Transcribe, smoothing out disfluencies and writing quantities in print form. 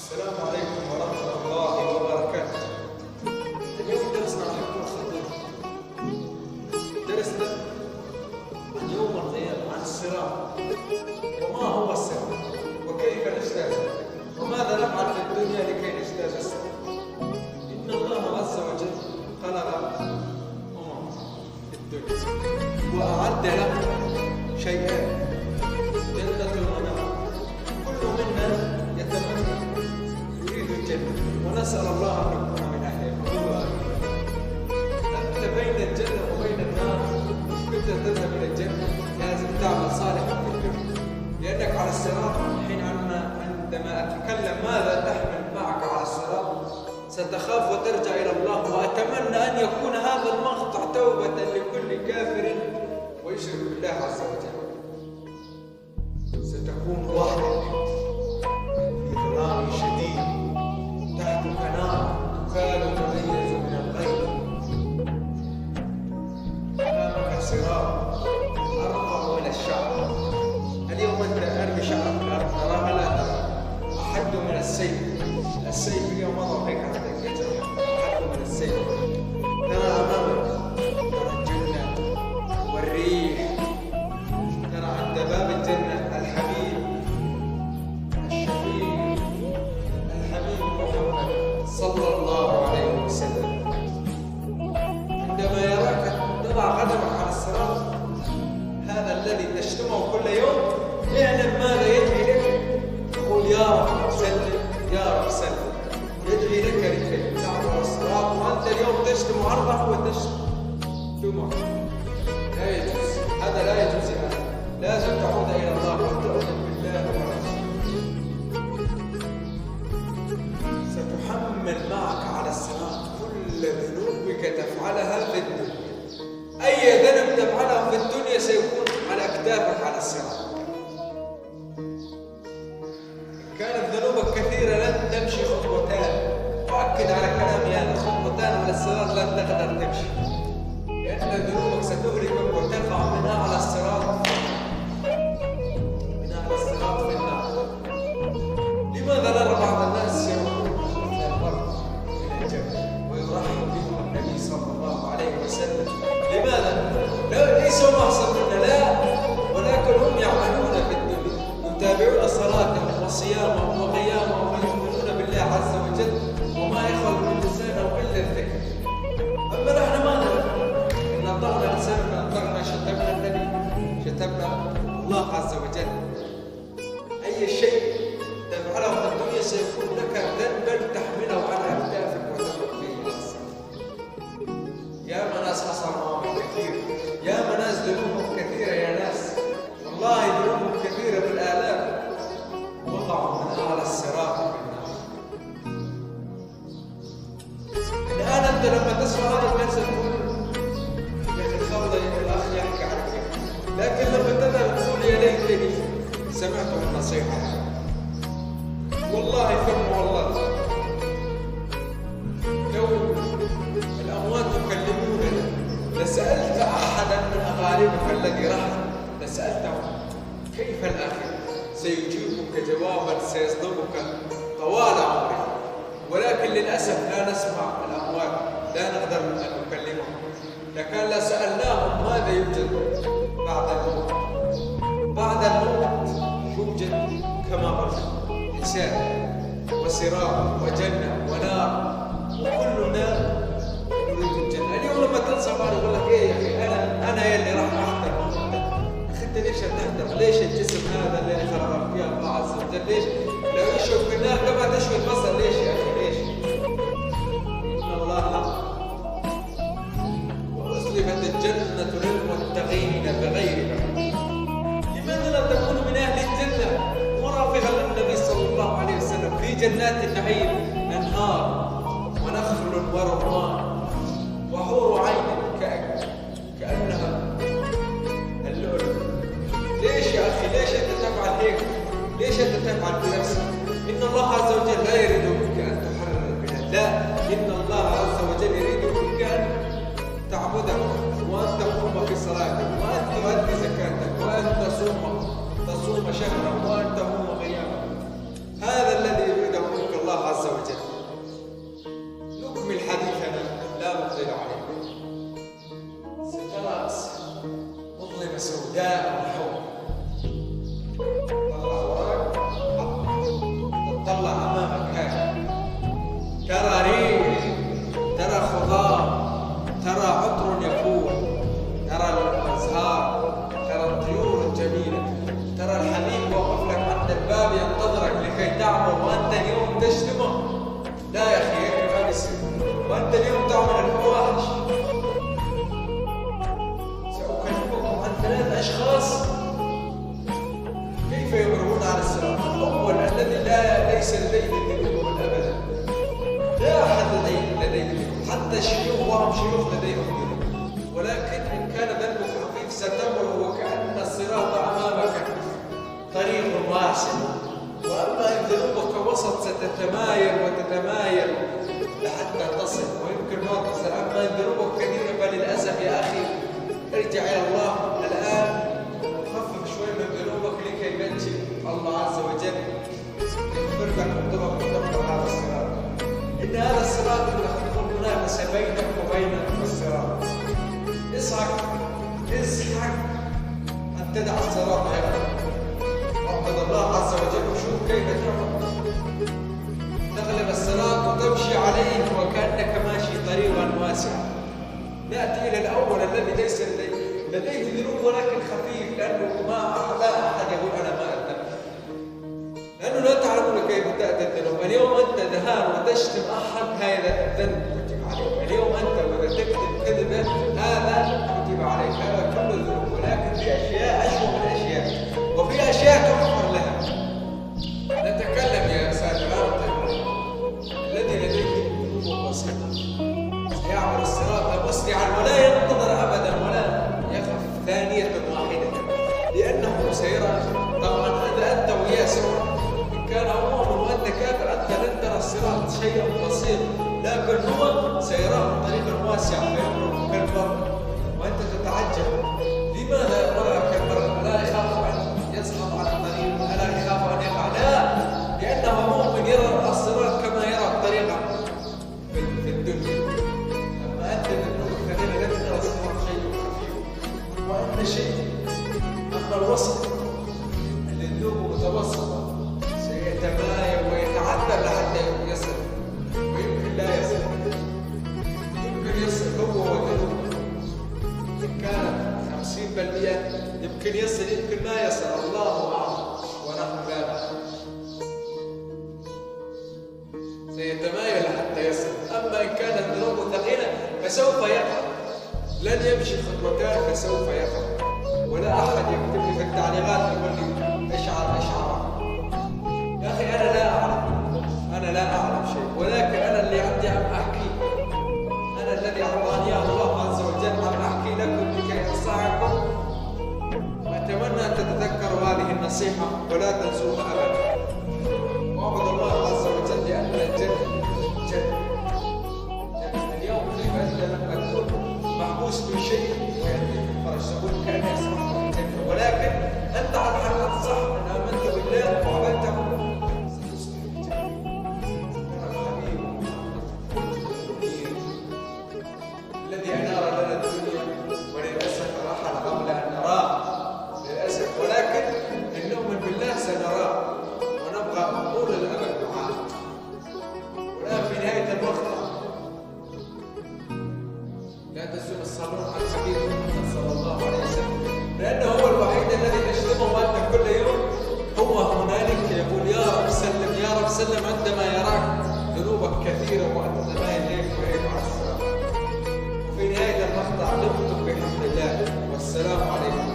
السلام عليكم ورحمة الله وبركاته. اليوم درسنا عن دكتور خلدون. درسنا عن يوم القيامة، عن الصراط، وما هو الصراط، وكيف نجتازه، وماذا نفعل في الدنيا لكي نجتاز الصراط. إن الله عز وجل خلق في الدنيا وأعد لهم شيئان: جنة ونار. كل منا يتمنى يريد الجنة، ونسأل الله أن نكون من أهلها. أنت بين الجنة وبين النار، كنت تذهب إلى الجنة لازم تعمل صالحا في الدنيا، لأنك على الصراط. حين عندما أتكلم ماذا تحمل معك على الصراط ستخاف وترجع إلى الله. وأتمنى أن يكون هذا المقطع توبة لكل كافر ويشرك بالله عز وجل. ستكون وحدك في ظلام شديد، تحتك نار تكاد تميز من الغيب، أمامك صراط أرفع إلى الشعر. اليوم أنت أرمي شعرك في الأرض تراها لا ترى، أحد من السيف. السيف اليوم وضع هيك على الجسد، أحد من السيف. ترى أمامك، ترى الجنة والريح، ترى عند باب الجنة الحبيب الشفيع الحبيب محمد صلى الله عليه وسلم. عندما يراك تضع قدمك على الصراط، هذا الذي تشتمه كل يوم، اعلم ماذا يدعي لك. قل يا رب سلم، يا رب سلم. يدعي لك لكي تعبر الصراط وانت اليوم تشتم عرضه وتشتمه. لا يجوز، هذا لا يجوز. هذا لازم تعود الى الله وتؤمن بالله ورسوله. ستحمل معك على الصراط كل ذنوبك تفعلها في الدنيا. اي ذنب تفعله في الدنيا سيكون على اكتافك على الصراط. كانت ذنوبك كثيرة لن تمشي خطوتان، وأكد على كلامي هذا، خطوتان على الصراط لن تقدر تمشي، لأن ذنوبك ستهلكك وتقع منها على الصراط، منها على الصراط في النار. لماذا نرى بعض الناس يمرون مثل المرء من الجنة ويرحب بهم النبي صلى الله عليه وسلم؟ لماذا؟ ليسوا أحسن منا، لا، ولكن هم يعملون في الدنيا، يتابعون صلاتهم وصيامهم وقيامهم ويؤمنون بالله عز وجل، وما يخرج من لسانهم الا الذكر. اما نحن ما نعرف ان اطعنا لساننا، اطعنا، شتمنا النبي، شتمنا الله عز وجل. اي شيء تفعله في الدنيا سيكون لك ذنبا تحمله على اكتافك وتمر به الى السماء. يا ناس حصل معهم كثير، يا ناس ذنوبهم كثيره، يا ناس والله ذنوبهم كثيره بالالاف، وقعوا من أعلى الصراط. الآن أنت لما تسمع هذا الناس تقول يا أخي الخوضة الأخ يحكي عن كيف، لكن لما تذهب تقول يا ليتني سمعت النصيحة. والله ثم والله لو الأموات يكلموننا لسألت أحدا من أقاربك الذي رحل، لسألته كيف الآخرة، سيجيبك جوابا سيصدمك طوال عمرك. ولكن للأسف لا نسمع الأموات، لا نقدر أن نكلمهم. لكن لا سألناهم ماذا يوجد بعد الموت. بعد الموت يوجد كما قلت حساب وصراط وجنة ونار، وكلنا نريد الجنة. اليوم لما تنصح واحد يقول لك ايه يا اخي، انا يلي راح احضر موت. انت ليش تحضر؟ ليش الجسم هذا اللي خلق فيه الله عز وجل؟ ليش لو يشوف في النار كما تشوي البصر؟ ليش يا اخي ليش؟ ان الله وأزلفت الجنة للمتقين بغير بعد. لماذا لا تكون من اهل الجنة مرافقا للنبي صلى الله عليه وسلم في جنات النعيم، انهار ونخل ورمان وحور عين كأنها اللؤلؤ. ليش يا أخي؟ ليش أنت تفعل هيك؟ ليش أنت تفعل بنفسك؟ إن الله عز وجل لا يريد منك أن تحرر البلاد، لا، إن الله عز وجل يريد منك أن تعبده، وأن تقوم في صلاتك، وأن تؤدي زكاتك، وأن تصوم شهرك، وأن تقوم غيابك. هذا الذي يريده منك وأنت اليوم تشتمه؟ لا يا أخي هيك ما بيصير. وأنت اليوم تعمل الفواحش. سأكلمكم عن 3 أشخاص كيف يمرون على الصراط. الأول الذي ليس لديه ذنوب أبدا، لا أحد لديه ذنوب، حتى الشيوخ وهم شيوخ لديهم ذنوب، ولكن إن كان ذنبك خفيف ستمر وكأن الصراط أمامك طريق واسع. وأما إن ذنوبك وسط ستتمايل وتتمايل لحتى تصل ويمكن ما تصل. أما إن ذنوبك كثيرة فللأسف يا أخي ارجع إلى الله الآن، خفف شوي من ذنوبك لكي ينجي الله عز وجل يغفر لك وتبقى تبقى هذا الصراط. إن هذا الصراط يكون منافسة بينك وبين الصراط. اسحق أن تدع الصراط يغفر. واعبد الله عز وجل وشوف كيف تغلب الصراط وتمشي عليه وكأنك ماشي طريقا واسعا. نأتي إلى الأول الذي ليس لديه ذنوب ولكن خفيف، لأنه لا أحد يقول أنا ما أذنب، لأنه لا تعلمون كيف تأتي الذنوب. اليوم أنت دهان وتشتم أحد، هذا الذنب كتب عليك. اليوم أنت وإذا تكتب كذبة هذا كتب عليك. هذا كله ذنوب، ولكن في أشياء أشوى من أشياء، وفي أشياء تغفر لها. نتكلم يا ساتر الذي لديه ذنوب بسيطة يعمل الصراط مسرعا ولا ينتظر أبدا ولا يخف ثانية واحدة، لأنه سيرى. طبعا أنت وياه سوا، إن كان مؤمن وأنت كافر أنت لن ترى الصراط شيئا بسيط، لكن هو سيراه طريقا واسعا فيمرق كالبر وأنت تتعجب لماذا يمر كالبر؟ لا يخاف أن يسقط على الطريق، ألا يخاف أن يقع؟ لا، لأنه مؤمن يرى الصراط كما يرى الطريق في الدنيا. أما أنت ذنوبك كثيرة لن ترى الصراط شيء خفيف. وأما شيء أما الوسط الذنوب متوسطة سيتمايل ويتعذب لحتى يصل، ويمكن لا يصل، يمكن يصل هو وذنوبه. إن كانت 50% يمكن يصل يمكن ما يصل، الله أعلم ونحن لا نعلم. سيتمايل حتى يصل. أما إن كانت ذنوبه ثقيلة فسوف يقع، لن يمشي خطوتان فسوف يقع. ولا أحد يكتب لي في التعليقات يقول لي اشعر. يا أخي أنا لا أعلم شيء، ولكن أنا اللي عندي عم أحكي. أنا الذي أعطاني الله عز وجل عم أحكي لكم لكي أنصحكم، وأتمنى أن تتذكروا هذه النصيحة ولا تنسوها أبدا. واعبدوا الله عز وجل لأن الجنة جنة. اليوم كيف أنت لما تكون محبوس بشيء ويأتيك الفرج تقول كأني أسمعت الجنة، ولكن أنت على الحق الصح إن آمنت بالله وعبدته الذي أنار لنا الدنيا، وللأسف رحل قبل أن نراه للأسف، ولكن إن نؤمن بالله سنراه ونبقى طول الأبد معاه. والآن في نهاية المقطع لا تنسوا الصلاة على سيدنا محمد صلى الله عليه وسلم، لأنه هو الوحيد الذي تشتمه وأنت كل يوم هو هنالك يقول يا رب سلم يا رب سلم، عندما يراك ذنوبك كثيرة وأنت ما يليك ويليك على الصراط. وفي نهاية المقطع نختم بحمد الله والسلام عليكم.